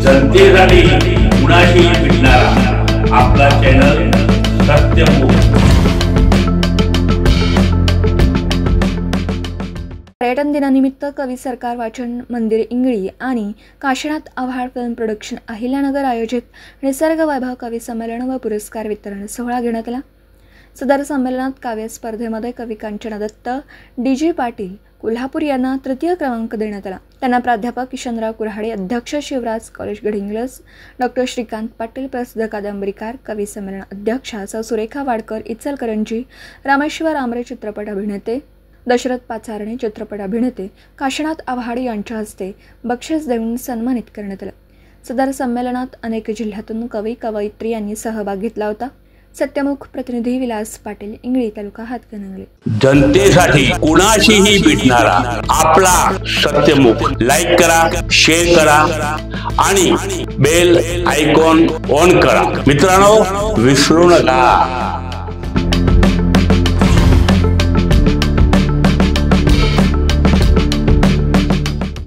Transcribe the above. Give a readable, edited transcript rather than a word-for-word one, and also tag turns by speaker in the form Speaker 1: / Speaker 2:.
Speaker 1: जनतेसाठी कुणाशी भेटणारा आपला चॅनल सत्यमुख।
Speaker 2: पर्यटन दिनानिमित्त कवी सरकार वाचन मंदिर इंगळी आणि काशीनाथ आव्हाड फिल्म प्रोडक्शन अहिल्यानगर आयोजित निसर्ग वैभव कवी संमेलन व पुरस्कार वितरण सोहळा घेण्यात आला। सदर संमेलनात काव्य स्पर्धेमध्ये कवी कांचना दत्त, डी.जी. पाटील कोल्हापूर यांना तृतीय क्रमांक देण्यात आला। त्यांना प्राध्यापक किशनराव कुऱ्हाडे, अध्यक्ष शिवराज कॉलेज गडिंग्लज, डॉक्टर श्रीकांत पाटील प्रसिद्ध कादंबरीकार, कवी संमेलन अध्यक्षा सौ सुरेखा वाडकर इचलकरंजी, रामेश्वर आमरे चित्रपट अभिनेते, दशरथ पाचारणे चित्रपट अभिनेते, काशीनाथ आव्हाड यांच्या हस्ते बक्षीस देऊन सन्मानित करण्यात आलं। सदर संमेलनात अनेक जिल्ह्यातून कवी कवयित्री यांनी सहभाग घेतला होता। सत्यमुख प्रतिनिधी विलास पाटील, इंगळी तालुका हातकणंगले।
Speaker 1: जनतेसाठी कुणाशीही भेटणारा आपला सत्यमुख। लाईक करा, शेअर करा आणि बेल आयकॉन ऑन करा। मित्रांनो, विसरू नका।